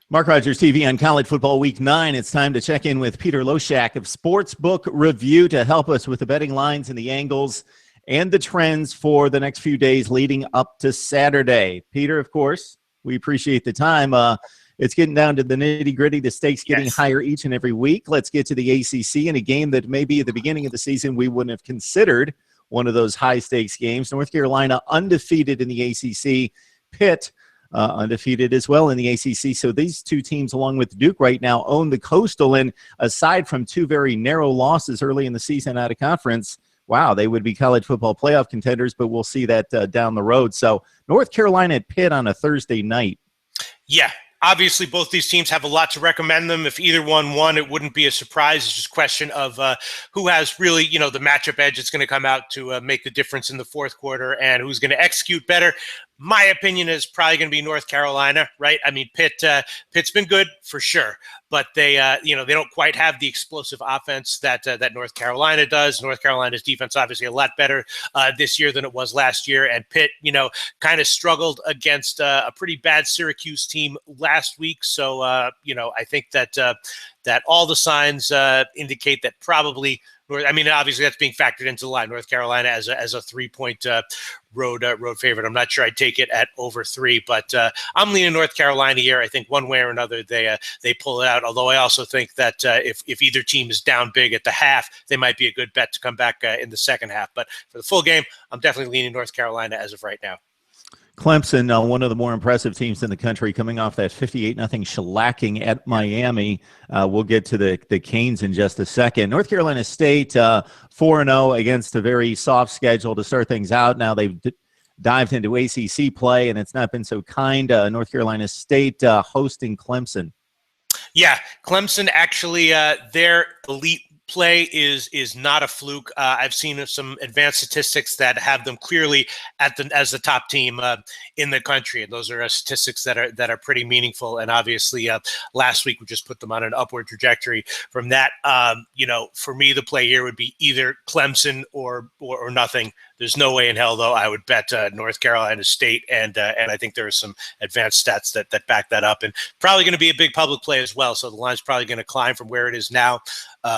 Mark Rogers TV on College Football Week 9. It's time to check in with Peter Loshak of Sportsbook Review to help us with the betting lines and the angles and the trends for the next few days leading up to Saturday. Peter, of course, we appreciate the time. It's getting down to the nitty-gritty. The stakes getting higher each and every week. Let's get to the ACC in a game that maybe at the beginning of the season we wouldn't have considered one of those high-stakes games. North Carolina undefeated in the ACC. Pitt undefeated as well in the ACC. So these two teams, along with Duke right now, own the Coastal. And aside from two very narrow losses early in the season out of conference, wow, they would be college football playoff contenders, but we'll see that down the road. So North Carolina at Pitt on a Thursday night. Yeah. Obviously, both these teams have a lot to recommend them. If either one won, it wouldn't be a surprise. It's just a question of who has really, the matchup edge that's going to come out to make the difference in the fourth quarter and who's going to execute better. My opinion is probably going to be North Carolina, right? I mean, Pitt's been good for sure, but they don't quite have the explosive offense that North Carolina does. North Carolina's defense obviously a lot better this year than it was last year, and Pitt, kind of struggled against a pretty bad Syracuse team last week. So, I think that all the signs indicate that probably. Obviously that's being factored into the line. North Carolina as a 3-point road favorite. I'm not sure I'd take it at over 3, but I'm leaning North Carolina here. I think one way or another they pull it out. Although I also think that if either team is down big at the half, they might be a good bet to come back in the second half. But for the full game, I'm definitely leaning North Carolina as of right now. Clemson, one of the more impressive teams in the country, coming off that 58-0 shellacking at Miami. We'll get to the Canes in just a second. North Carolina State 4-0 against a very soft schedule to start things out. Now they've dived into ACC play, and it's not been so kind. North Carolina State hosting Clemson. Yeah, Clemson actually, their elite play is not a fluke. I've seen some advanced statistics that have them clearly as the top team in the country, and those are statistics that are pretty meaningful. And obviously, last week we just put them on an upward trajectory from that. For me, the play here would be either Clemson or nothing. There's no way in hell, though, I would bet North Carolina State, and I think there are some advanced stats that back that up, and probably going to be a big public play as well. So the line's probably going to climb from where it is now.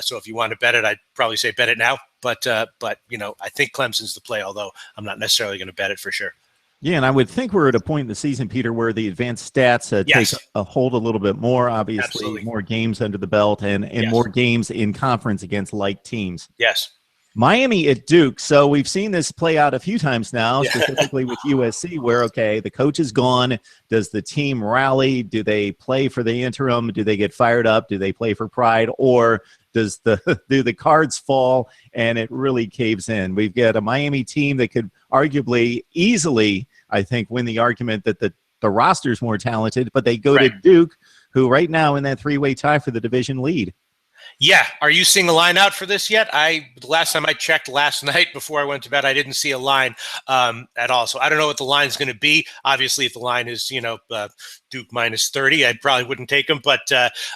So if you want to bet it, I'd probably say bet it now. But I think Clemson's the play, although I'm not necessarily going to bet it for sure. Yeah, and I would think we're at a point in the season, Peter, where the advanced stats take a hold a little bit more. Obviously, absolutely. More games under the belt and more games in conference against like teams. Yes. Miami at Duke. So we've seen this play out a few times now, specifically with USC, where, the coach is gone. Does the team rally? Do they play for the interim? Do they get fired up? Do they play for pride? Or do the cards fall and it really caves in? We've got a Miami team that could arguably easily, I think, win the argument that the roster's more talented, but they go to Duke, who right now in that three-way tie for the division lead. Yeah. Are you seeing a line out for this yet? The last time I checked last night before I went to bed, I didn't see a line at all. So I don't know what the line is going to be. Obviously, if the line is, Duke minus 30, I probably wouldn't take them. But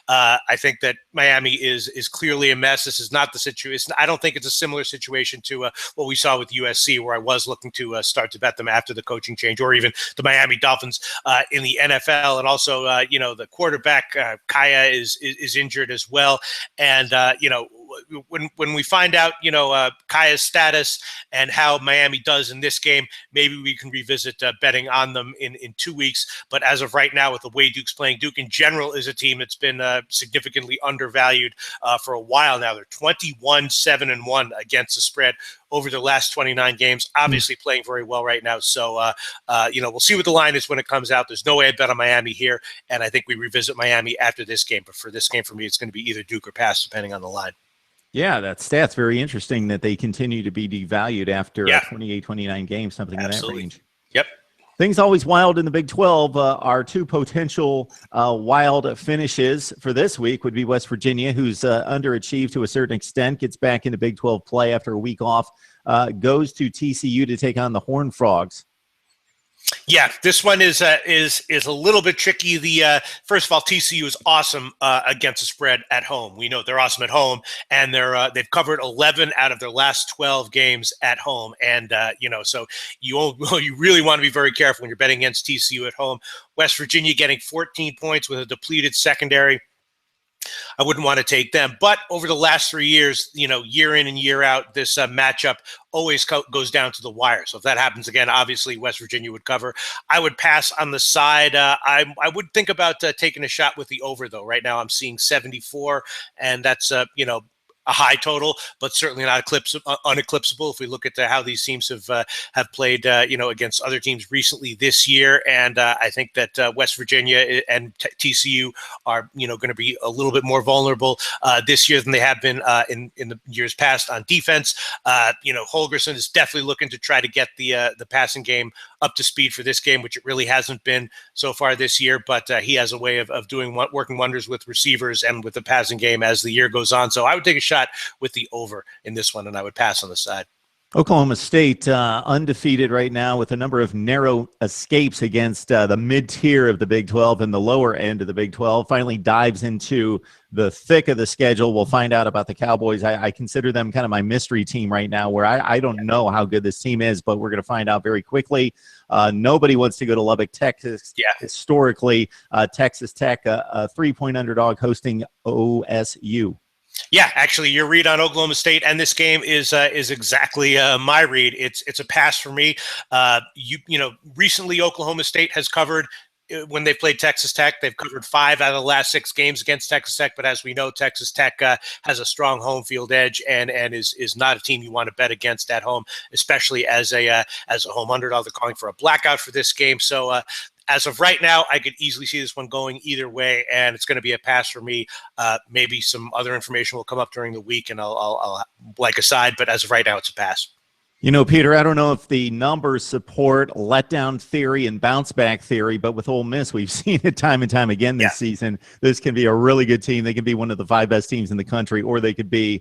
I think that Miami is clearly a mess. This is not the situation. I don't think it's a similar situation to what we saw with USC, where I was looking to start to bet them after the coaching change, or even the Miami Dolphins in the NFL. And also, the quarterback, Kaya, is injured as well. And, when we find out, Kaya's status and how Miami does in this game, maybe we can revisit betting on them in 2 weeks. But as of right now, with the way Duke's playing, Duke in general is a team that's been significantly undervalued for a while now. They're 21-7-1 against the spread over the last 29 games, obviously playing very well right now. So, we'll see what the line is when it comes out. There's no way I bet on Miami here, and I think we revisit Miami after this game. But for this game, for me, it's going to be either Duke or pass, depending on the line. Yeah, that stat's very interesting that they continue to be devalued after 28, 29 games, something in that range. Yep. Things always wild in the Big 12. Our two potential wild finishes for this week would be West Virginia, who's underachieved to a certain extent, gets back into Big 12 play after a week off, goes to TCU to take on the Horned Frogs. Yeah, this one is a little bit tricky. The first of all, TCU is awesome against the spread at home. We know they're awesome at home, and they've covered 11 out of their last 12 games at home. And so you really want to be very careful when you're betting against TCU at home. West Virginia getting 14 points with a depleted secondary. I wouldn't want to take them. But over the last 3 years, year in and year out, this matchup always goes down to the wire. So if that happens again, obviously West Virginia would cover. I would pass on the side. I would think about taking a shot with the over, though. Right now I'm seeing 74, and that's, a high total, but certainly not uneclipsable if we look at how these teams have played, against other teams recently this year. And I think that West Virginia and TCU are, going to be a little bit more vulnerable this year than they have been in the years past on defense. Holgorsen is definitely looking to try to get the passing game up to speed for this game, which it really hasn't been so far this year. But he has a way of working wonders with receivers and with the passing game as the year goes on. So I would take a shot with the over in this one, and I would pass on the side. Oklahoma State undefeated right now with a number of narrow escapes against the mid-tier of the Big 12 and the lower end of the Big 12. Finally dives into the thick of the schedule. We'll find out about the Cowboys. I consider them kind of my mystery team right now, where I don't know how good this team is, but we're going to find out very quickly. Nobody wants to go to Lubbock, Texas. Yeah. Historically, Texas Tech, a 3-point underdog hosting OSU. Yeah, actually, your read on Oklahoma State and this game is exactly my read. It's a pass for me. Recently Oklahoma State has covered. When they played Texas Tech, they've covered 5 out of the last 6 games against Texas Tech. But as we know, Texas Tech has a strong home field edge and is not a team you want to bet against at home, especially as a home underdog. They're calling for a blackout for this game. So as of right now, I could easily see this one going either way, and it's going to be a pass for me. Maybe some other information will come up during the week, and I'll like a side. But as of right now, it's a pass. Peter, I don't know if the numbers support letdown theory and bounce back theory, but with Ole Miss, we've seen it time and time again this season. This can be a really good team. They can be one of the 5 best teams in the country, or they could be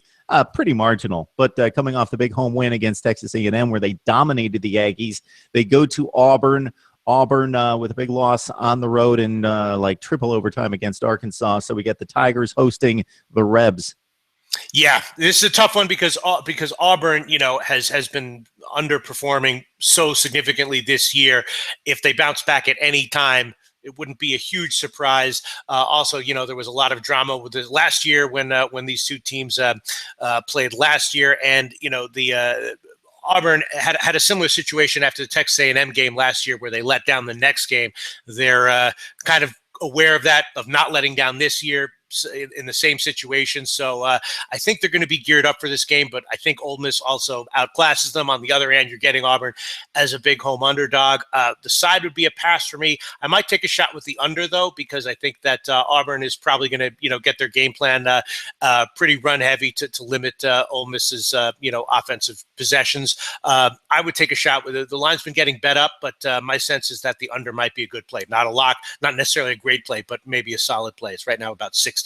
pretty marginal. But coming off the big home win against Texas A&M, where they dominated the Aggies, they go to Auburn. Auburn with a big loss on the road in like triple overtime against Arkansas. So we get the Tigers hosting the Rebs. Yeah, this is a tough one because Auburn, has been underperforming so significantly this year. If they bounce back at any time, it wouldn't be a huge surprise. Also, there was a lot of drama with this last year when these two teams played last year, and the Auburn had a similar situation after the Texas A&M game last year, where they let down the next game. They're kind of aware of that, of not letting down this year in the same situation. So I think they're going to be geared up for this game, but I think Ole Miss also outclasses them. On the other hand, you're getting Auburn as a big home underdog. The side would be a pass for me. I might take a shot with the under, though, because I think that Auburn is probably going to, get their game plan pretty run heavy to limit Ole Miss's, offensive possessions. I would take a shot with it. The line's been getting bet up, but my sense is that the under might be a good play. Not a lock, not necessarily a great play, but maybe a solid play. It's right now about 60.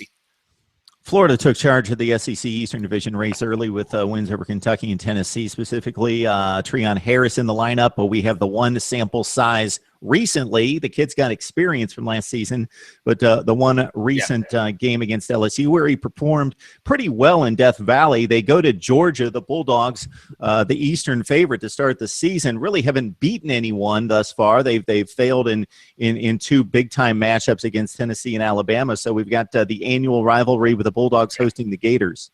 Florida took charge of the SEC Eastern Division race early with wins over Kentucky and Tennessee, specifically Treon Harris in the lineup, but we have the one sample size recently. The kid's got experience from last season, but the one recent game against LSU where he performed pretty well in Death Valley. They go to Georgia, the Bulldogs, the Eastern favorite to start the season, really haven't beaten anyone thus far. They've failed in 2 big-time matchups against Tennessee and Alabama, so we've got the annual rivalry with the Bulldogs hosting the Gators.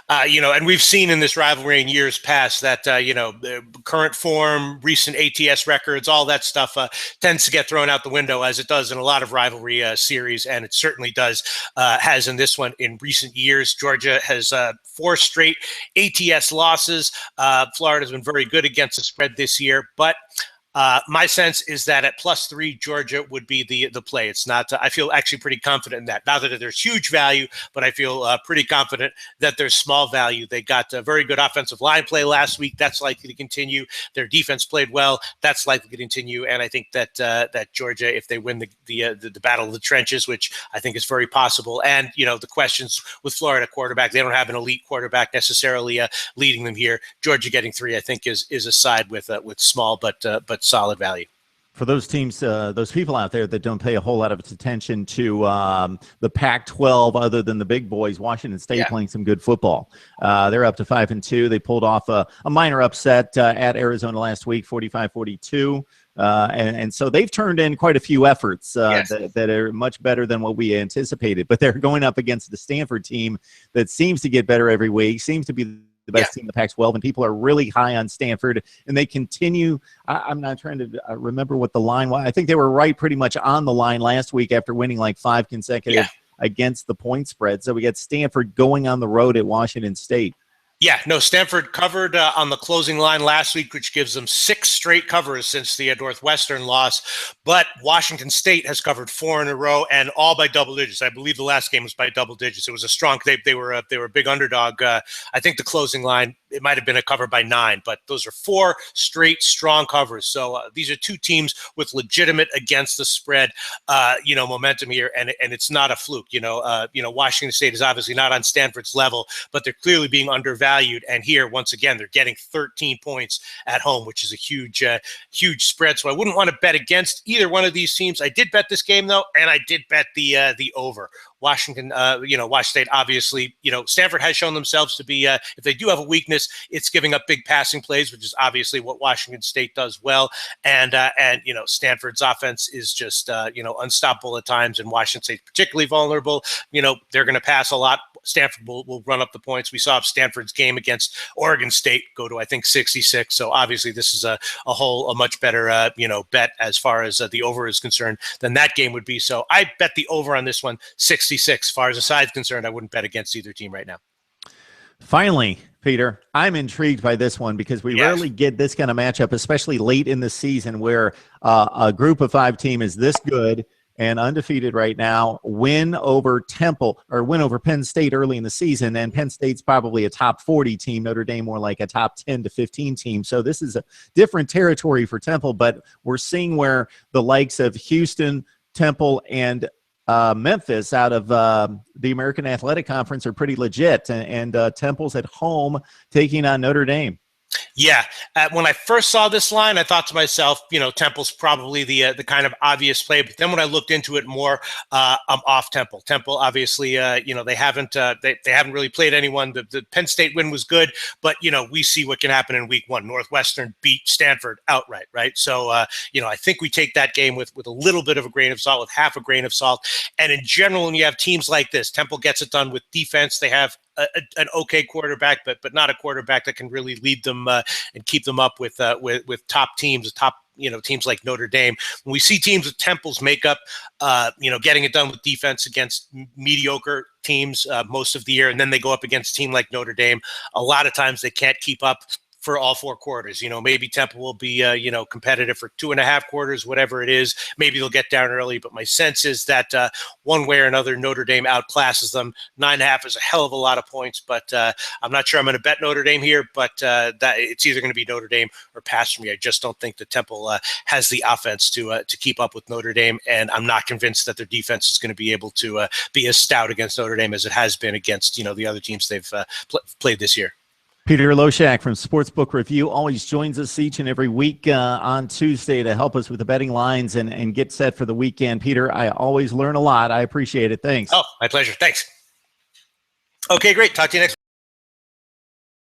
And we've seen in this rivalry in years past that, the current form, recent ATS records, all that stuff tends to get thrown out the window, as it does in a lot of rivalry series. And it certainly has in this one in recent years. Georgia has 4 straight ATS losses. Florida's been very good against the spread this year, but my sense is that at +3, Georgia would be the play. It's not. I feel actually pretty confident in that. Not that there's huge value, but I feel pretty confident that there's small value. They got a very good offensive line play last week. That's likely to continue. Their defense played well. That's likely to continue. And I think that Georgia, if they win the battle of the trenches, which I think is very possible, and the questions with Florida quarterback, they don't have an elite quarterback necessarily leading them here. Georgia getting 3, I think, is a side with small but solid value. For those teams, those people out there that don't pay a whole lot of attention to the Pac-12, other than the big boys, Washington State playing some good football. They're up to 5-2. They pulled off a minor upset at Arizona last week, 45-42. And so they've turned in quite a few efforts that are much better than what we anticipated. But they're going up against the Stanford team that seems to get better every week, seems to be the best team in the Pac-12, and people are really high on Stanford, and they continue. I'm not trying to remember what the line was. I think they were right pretty much on the line last week after winning like 5 consecutive against the point spread. So we got Stanford going on the road at Washington State. Yeah, no, Stanford covered on the closing line last week, which gives them 6 straight covers since the Northwestern loss. But Washington State has covered 4 in a row, and all by double digits. I believe the last game was by double digits. It was a strong. They were a big underdog. I think the closing line, it might have been a cover by 9, but those are 4 straight strong covers. So these are 2 teams with legitimate against the spread, momentum here, and it's not a fluke. Washington State is obviously not on Stanford's level, but they're clearly being undervalued. And here, once again, they're getting 13 points at home, which is a huge spread. So I wouldn't want to bet against either one of these teams. I did bet this game though, and I did bet the over. Washington State, obviously, Stanford has shown themselves to be, if they do have a weakness, it's giving up big passing plays, which is obviously what Washington State does well. And Stanford's offense is just, unstoppable at times, and Washington State particularly vulnerable. They're going to pass a lot. Stanford will run up the points. We saw Stanford's game against Oregon State go to, I think, 66. So obviously this is a much better, bet as far as the over is concerned than that game would be. So I bet the over on this one, 66. As far as the side is concerned, I wouldn't bet against either team right now. Finally, Peter, I'm intrigued by this one because we rarely get this kind of matchup, especially late in the season, where a group of 5 team is this good and undefeated right now, win over Penn State early in the season, and Penn State's probably a top 40 team, Notre Dame more like a top 10 to 15 team. So this is a different territory for Temple, but we're seeing where the likes of Houston, Temple, and Memphis out of the American Athletic Conference are pretty legit, and Temple's at home taking on Notre Dame. Yeah. When I first saw this line, I thought to myself, Temple's probably the kind of obvious play. But then when I looked into it more, I'm off Temple. Temple, obviously, they haven't really played anyone. The Penn State win was good, but we see what can happen in week 1. Northwestern beat Stanford outright, right? So I think we take that game with a little bit of a grain of salt, with half a grain of salt. And in general, when you have teams like this, Temple gets it done with defense. They have an okay quarterback, but not a quarterback that can really lead them and keep them up with top teams, teams like Notre Dame. When we see teams with Temple's makeup, getting it done with defense against mediocre teams most of the year, and then they go up against a team like Notre Dame, a lot of times they can't keep up for all 4 quarters. Maybe Temple will be, competitive for 2.5 quarters, whatever it is. Maybe they'll get down early, but my sense is that one way or another, Notre Dame outclasses them. 9.5 is a hell of a lot of points, but I'm not sure I'm going to bet Notre Dame here, but that it's either going to be Notre Dame or pass for me. I just don't think that Temple has the offense to keep up with Notre Dame, and I'm not convinced that their defense is going to be able to be as stout against Notre Dame as it has been against, the other teams they've played this year. Peter Loshak from Sportsbook Review always joins us each and every week on Tuesday to help us with the betting lines and get set for the weekend. Peter, I always learn a lot. I appreciate it. Thanks. Oh, my pleasure. Thanks. Okay, great. Talk to you next week.